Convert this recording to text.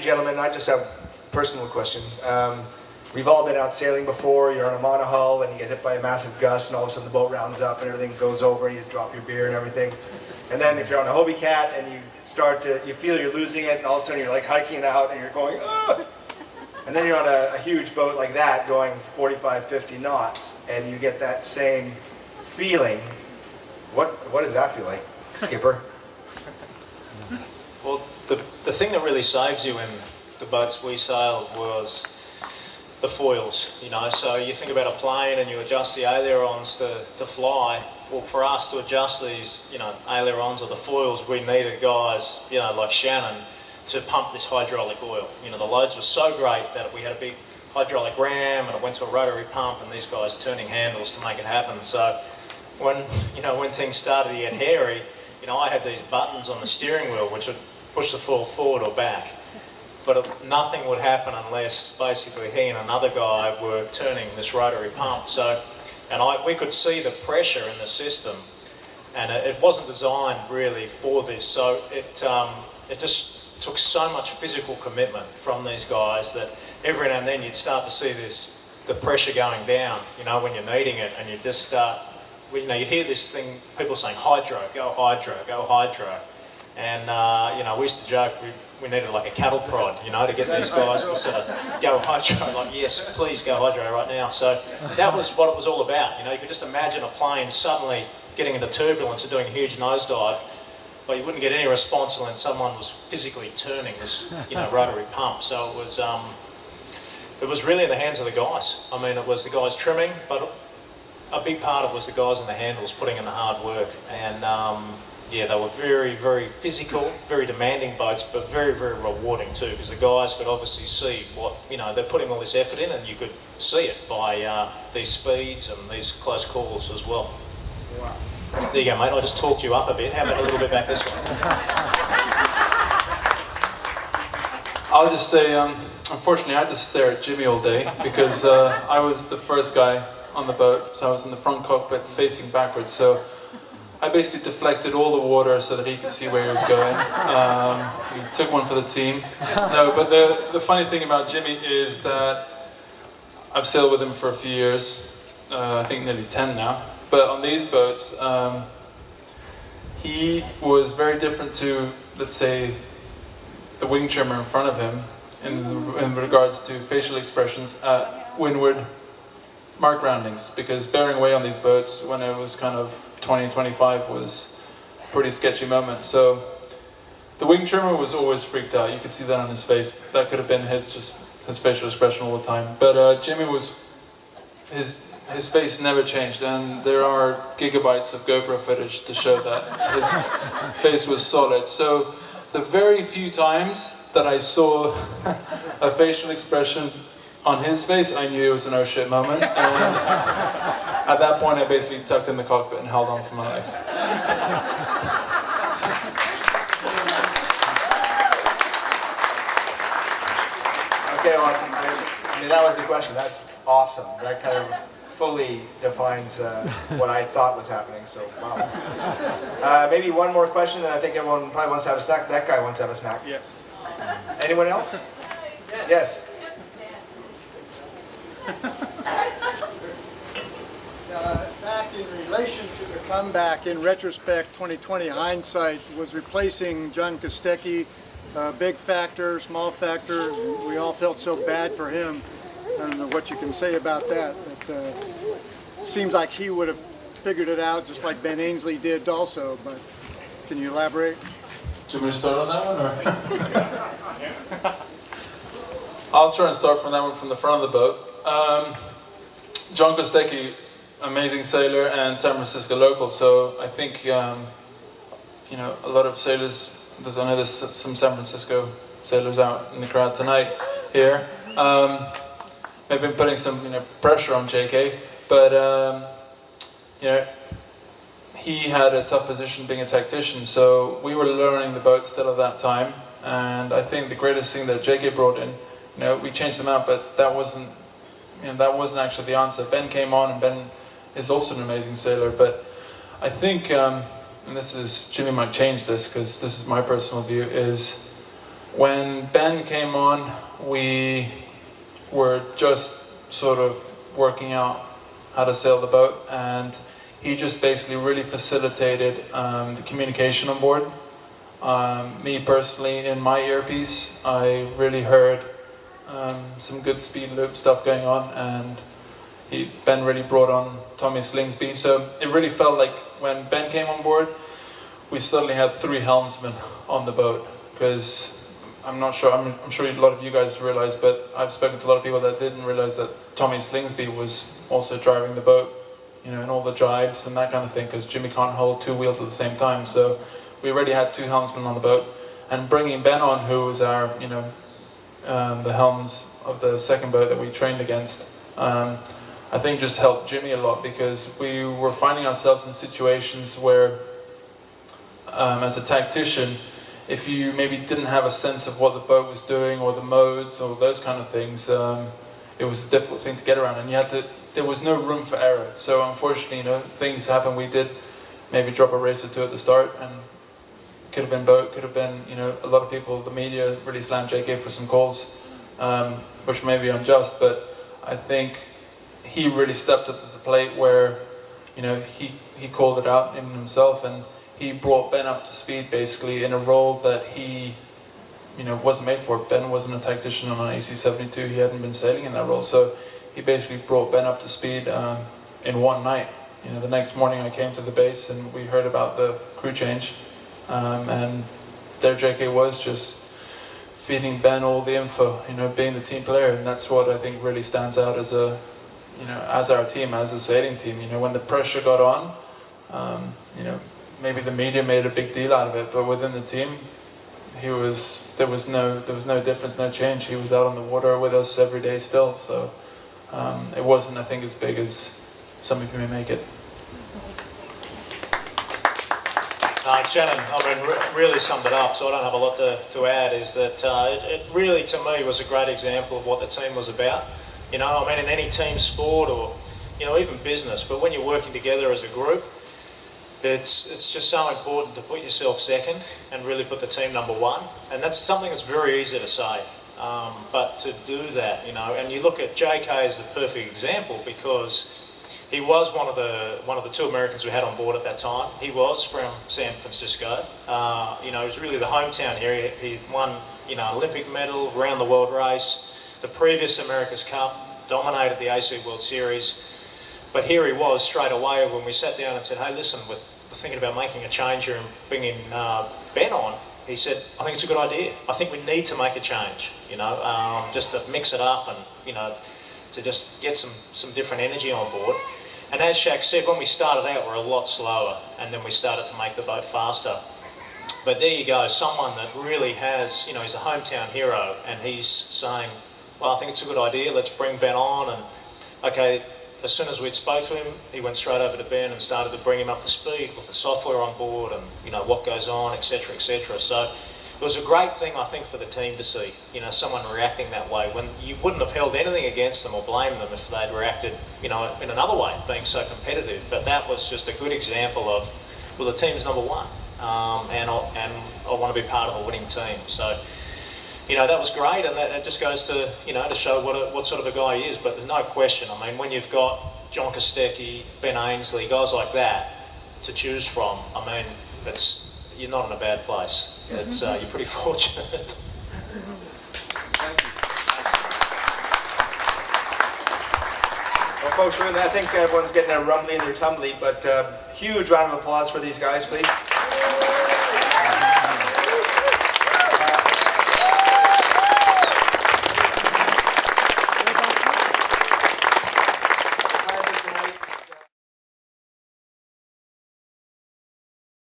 gentlemen, I just have a personal question. We've all been out sailing before. You're on a monohull and you get hit by a massive gust, and all of a sudden the boat rounds up and everything goes over. You drop your beer and everything. And then if you're on a Hobie Cat and you feel you're losing it, and all of a sudden you're like hiking out and you're going, ah! And then you're on a huge boat like that going 45, 50 knots, and you get that same feeling. What does that feel like, skipper? Well, the thing that really saves you in the boats we sailed was the foils, you know. So you think about a plane and you adjust the ailerons to fly. Well, for us to adjust these, you know, ailerons or the foils, we needed guys, you know, like Shannon, to pump this hydraulic oil. You know, the loads were so great that we had a big hydraulic ram and it went to a rotary pump, and these guys turning handles to make it happen. So when things started to get hairy, you know, I had these buttons on the steering wheel which would push the foil forward or back. But nothing would happen unless basically he and another guy were turning this rotary pump. So, we could see the pressure in the system, and it wasn't designed really for this. So it just took so much physical commitment from these guys that every now and then you'd start to see the pressure going down, you know, when you're needing it, and you just start, you know, you'd hear this thing, people saying, hydro, go hydro, go hydro. And, you know, we used to joke, we needed like a cattle prod, you know, to get these guys to sort of go hydro, like, yes, please go hydro right now. So that was what it was all about. You know, you could just imagine a plane suddenly getting into turbulence and doing a huge nosedive, but you wouldn't get any response unless someone was physically turning this, you know, rotary pump. So it was really in the hands of the guys. I mean, it was the guys trimming, but a big part of it was the guys in the handles putting in the hard work. And yeah, they were very, very physical, very demanding boats, but very, very rewarding too, because the guys could obviously see what, you know, they're putting all this effort in, and you could see it by these speeds and these close calls as well. Wow. There you go, mate. I just talked you up a bit. How about a little bit back this way? I'll just say, unfortunately, I had to stare at Jimmy all day because I was the first guy on the boat, so I was in the front cockpit facing backwards. So I basically deflected all the water so that he could see where he was going. He took one for the team. No, but the funny thing about Jimmy is that I've sailed with him for a few years, I think nearly 10 now. But on these boats, he was very different to, let's say, the wing trimmer in front of him in regards to facial expressions at windward mark roundings, because bearing away on these boats when it was kind of 20, 25 was a pretty sketchy moment. So the wing trimmer was always freaked out. You could see that on his face. That could have been his facial expression all the time. But Jimmy was, his face never changed, and there are gigabytes of GoPro footage to show that his face was solid. So the very few times that I saw a facial expression on his face, I knew it was an oh shit moment. And at that point, I basically tucked in the cockpit and held on for my life. Okay, well, I mean, that was the question. That's awesome. That kind of fully defines what I thought was happening, so wow. Maybe one more question, and I think everyone probably wants to have a snack. That guy wants to have a snack. Yes. Anyone else? Yes. Back in relation to the comeback, in retrospect, 2020 hindsight, was replacing John Kostecki big factor, small factor? We all felt so bad for him. I don't know what you can say about that. It seems like he would have figured it out just like Ben Ainsley did also, but can you elaborate? Do you want me to start on that one, or? I'll try and start from that one from the front of the boat. John Kostecki, amazing sailor and San Francisco local, so I think, you know, a lot of sailors, I know there's some San Francisco sailors out in the crowd tonight here. I've been putting some, you know, pressure on JK, but you know, he had a tough position being a tactician, so we were learning the boat still at that time. And I think the greatest thing that JK brought in, you know, we changed them out, but that wasn't, you know, that wasn't actually the answer. Ben came on, and Ben is also an amazing sailor, but I think, and this is, Jimmy might change this because this is my personal view, is when Ben came came on, we were just sort of working out how to sail the boat, and he just basically really facilitated the communication on board. Me personally, in my earpiece, I really heard some good speed loop stuff going on, and Ben really brought on Tommy Slingsby. So it really felt like when Ben came on board, we suddenly had 3 helmsmen on the boat, because I'm not sure, I'm sure a lot of you guys realize, but I've spoken to a lot of people that didn't realize that Tommy Slingsby was also driving the boat, you know, and all the jibes and that kind of thing, because Jimmy can't hold 2 wheels at the same time. So we already had 2 helmsmen on the boat, and bringing Ben on, who was our, you know, the helms of the second boat that we trained against, I think just helped Jimmy a lot, because we were finding ourselves in situations where, as a tactician, if you maybe didn't have a sense of what the boat was doing, or the modes, or those kind of things, it was a difficult thing to get around, and there was no room for error. So unfortunately, you know, things happen. We did maybe drop a race or 2 at the start, and could have been boat, could have been, you know, a lot of people, the media really slammed JK for some calls, which may be unjust, but I think he really stepped up to the plate where, you know, he called it out in himself, and he brought Ben up to speed basically in a role that he, you know, wasn't made for. Ben wasn't a tactician on an AC-72, he hadn't been sailing in that role, so he basically brought Ben up to speed in one night. You know, the next morning I came to the base and we heard about the crew change, and there JK was just feeding Ben all the info, you know, being the team player, and that's what I think really stands out as a, you know, as our team, as a sailing team. You know, when the pressure got on, you know, maybe the media made a big deal out of it, but within the team, there was no difference, no change. He was out on the water with us every day still, so it wasn't, I think, as big as some of you may make it. Shannon, I mean, really summed it up, so I don't have a lot to add, is that it really, to me, was a great example of what the team was about. You know, I mean, in any team sport or, you know, even business, but when you're working together as a group, it's just so important to put yourself second and really put the team number one. And that's something that's very easy to say, but to do that, you know, and you look at JK as the perfect example, because he was one of the 2 Americans we had on board at that time. He was from San Francisco. You know, it was really the hometown here. He won, you know, Olympic medal, round the world race, the previous America's Cup, dominated the AC World Series. But here he was straight away when we sat down and said, hey, listen, we're thinking about making a change here and bringing Ben on. He said, I think it's a good idea. I think we need to make a change, you know, just to mix it up and, you know, to just get some different energy on board. And as Shaq said, when we started out, we're a lot slower, and then we started to make the boat faster. But there you go, someone that really has, you know, he's a hometown hero, and he's saying, well, I think it's a good idea, let's bring Ben on. And okay, as soon as we'd spoke to him, he went straight over to Ben and started to bring him up to speed with the software on board and, you know, what goes on, etc., etc. So it was a great thing, I think, for the team to see, you know, someone reacting that way, when you wouldn't have held anything against them or blamed them if they'd reacted, you know, in another way, being so competitive. But that was just a good example of, well, the team's number one, and I want to be part of a winning team. So, you know, that was great, and that just goes to, you know, to show what sort of a guy he is. But there's no question, I mean, when you've got John Kostecki, Ben Ainsley, guys like that to choose from, I mean, you're not in a bad place. It's you're pretty fortunate. Well, folks, really, I think everyone's getting a rumbly in their tumbly, but huge round of applause for these guys, please.